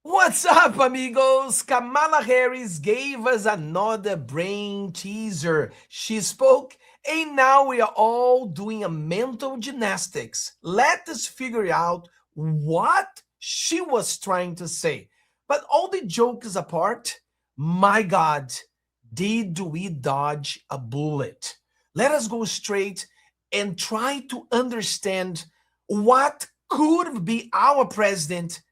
What's up, amigos? Kamala Harris gave us another brain teaser. She spoke, and now we are all doing a mental gymnastics. Let us figure out what she was trying to say. But all the jokes apart, my God, did we dodge a bullet? Let us go straight and try to understand what could be our president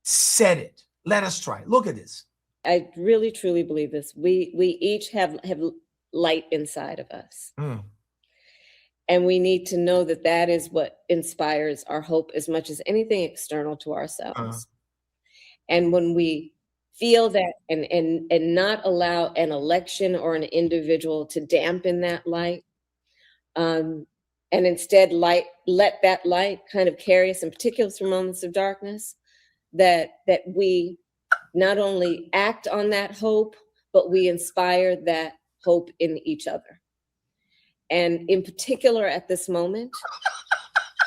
said it. Let us try. Look at this. I really truly believe this. We each have light inside of us. And we need to know that that is what inspires our hope as much as anything external to ourselves. And when we feel that and not allow an election or an individual to dampen that light, and instead let that light kind of carry us in particular through moments of darkness, that we not only act on that hope, but we inspire that hope in each other. And in particular at this moment,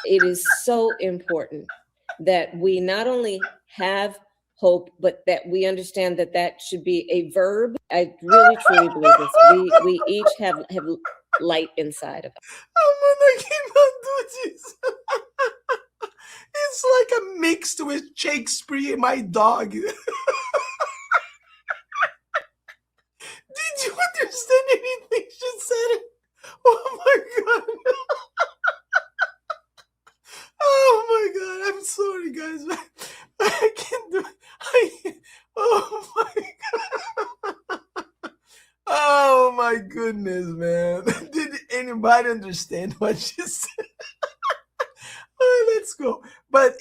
it is so important that we not only have hope, but that we understand that that should be a verb. I really truly believe this. We each have light inside of us. I cannot do this. It's like a mixed with Shakespeare, my dog. Did you understand anything she said? Oh my God. Oh my God. I'm sorry, guys. I can't do it. Oh my God. Oh my goodness, man. Did anybody understand what she said? Let's go. But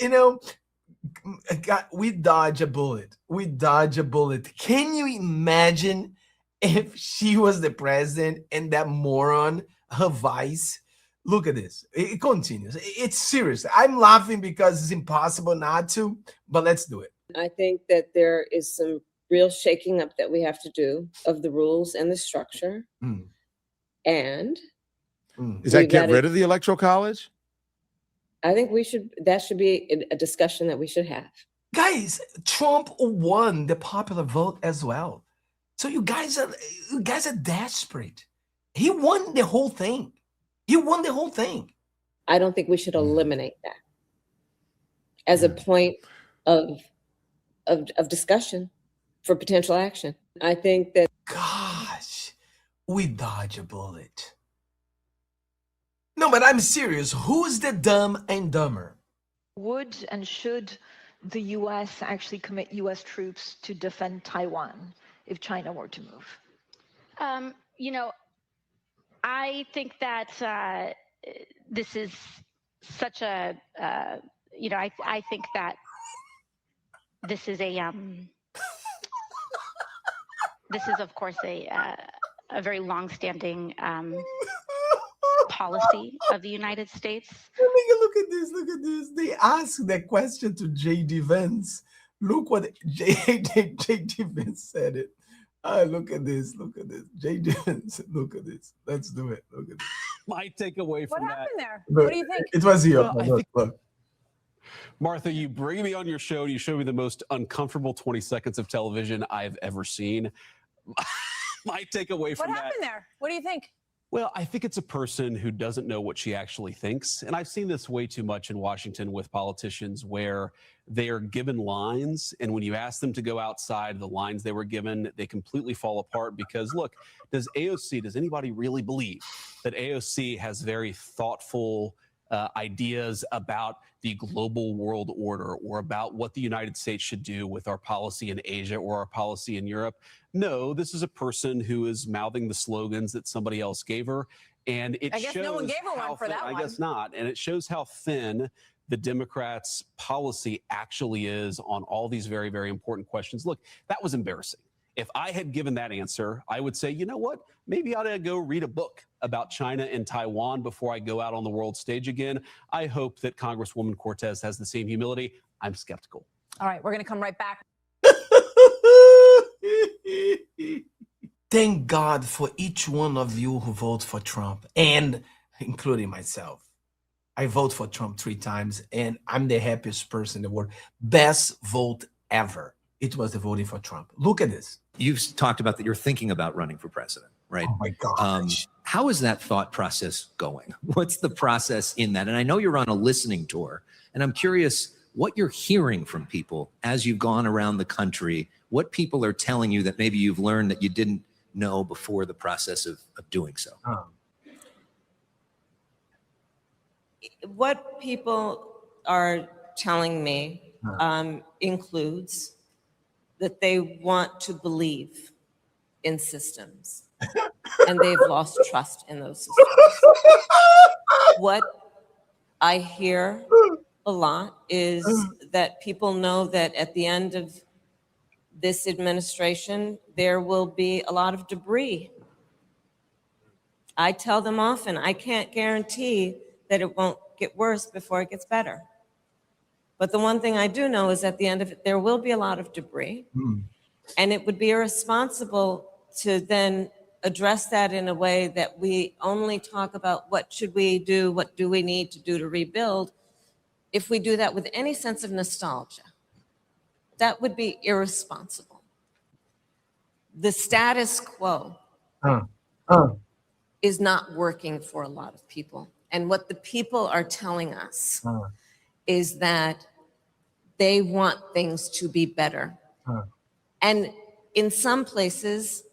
we dodge a bullet. We dodge a bullet. Can you imagine if she was the president and that moron, her vice? Look at this. It continues. It's serious. I'm laughing because it's impossible not to, but let's do it. I think that there is some real shaking up that we have to do of the rules and the structure. And does that get rid of the Electoral College? I think that should be a discussion that we should have. Guys, Trump won the popular vote as well. So you guys are desperate. He won the whole thing. He won the whole thing. I don't think we should eliminate that as a point of discussion for potential action. I think that, gosh, we dodge a bullet. No, but I'm serious. Who's the dumb and dumber? Would and should the U.S. actually commit U.S. troops to defend Taiwan if China were to move? I think that this is such a, I think that this is this is, of course, a very longstanding policy of the United States. Look at this. Look at this. They asked that question to J.D. Vance. Look what J.D. Vance said it. Look at this. Look at this. J.D. Vance. Look at this. Let's do it. Look at this. My takeaway from that. What happened there? Look, what do you think? It was here. Well, look. Martha, you bring me on your show and you show me the most uncomfortable 20 seconds of television I've ever seen. My takeaway from that. What happened there? What do you think? Well, I think it's a person who doesn't know what she actually thinks. And I've seen this way too much in Washington with politicians where they are given lines. And when you ask them to go outside the lines they were given, they completely fall apart because, look, does anybody really believe that AOC has very thoughtful ideas about the global world order or about what the United States should do with our policy in Asia or our policy in Europe? No, this is a person who is mouthing the slogans that somebody else gave her. And it I guess shows no one gave her one for thin, that one. I guess not. And it shows how thin the Democrats' policy actually is on all these very, very important questions. Look, that was embarrassing. If I had given that answer, I would say, you know what? Maybe I ought to go read a book about China and Taiwan before I go out on the world stage again. I hope that Congresswoman Cortez has the same humility. I'm skeptical. All right, we're going to come right back. Thank God for each one of you who vote for Trump, and including myself. I vote for Trump 3 times, and I'm the happiest person in the world. Best vote ever. it was the voting for Trump. Look at this. You've talked about that you're thinking about running for president, right? Oh my gosh. How is that thought process going? What's the process in that? And I know you're on a listening tour, and I'm curious what you're hearing from people as you've gone around the country, what people are telling you that maybe you've learned that you didn't know before the process of doing so. What people are telling me includes that they want to believe in systems and they've lost trust in those systems. What I hear a lot is that people know that at the end of this administration, there will be a lot of debris. I tell them often, I can't guarantee that it won't get worse before it gets better. But the one thing I do know is at the end of it, there will be a lot of debris. And it would be irresponsible to then address that in a way that we only talk about what should we do, what do we need to do to rebuild. If we do that with any sense of nostalgia, that would be irresponsible. The status quo is not working for a lot of people. And what the people are telling us is that they want things to be better. And in some places,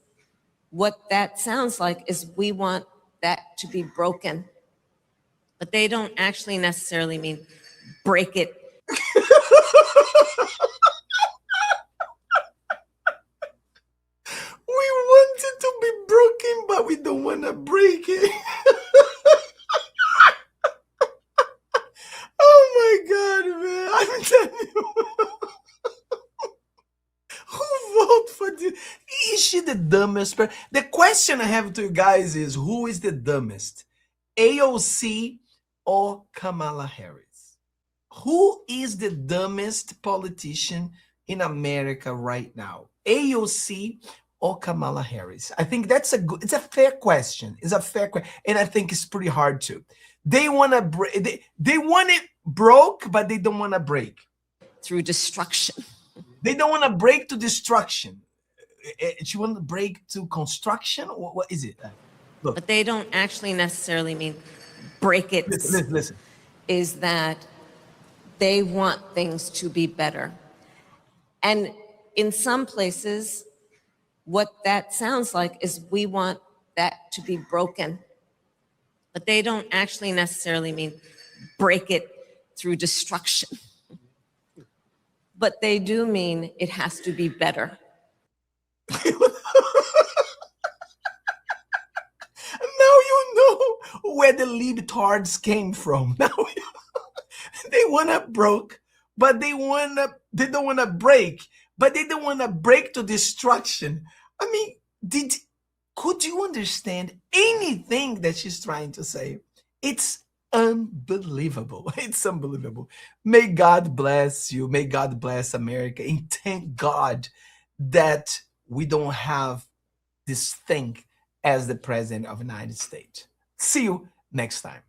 what that sounds like is we want that to be broken. But they don't actually necessarily mean break it. We want it to be broken, but we don't want to break it. Oh my God, man. I'm telling you. Who vote for this? Is she the dumbest person? The question I have to you guys is, who is the dumbest? AOC or Kamala Harris? Who is the dumbest politician in America right now? AOC or Kamala Harris? I think that's it's a fair question. It's a fair question. And I think it's pretty hard to. They want to break, they want it broke, but they don't want to break. Through destruction. They don't want to break to destruction. She want to break to construction? What is it? Look. But they don't actually necessarily mean break it. Listen. Is that they want things to be better. And in some places, what that sounds like is we want that to be broken. But they don't actually necessarily mean break it through destruction. But they do mean it has to be better. Now you know where the libtards came from. Now they want to broke, but they don't want to break, but they don't want to break to destruction. I mean, could you understand anything that she's trying to say? It's unbelievable. It's unbelievable. May God bless you. May God bless America. And thank God that we don't have this thing as the president of the United States. See you next time.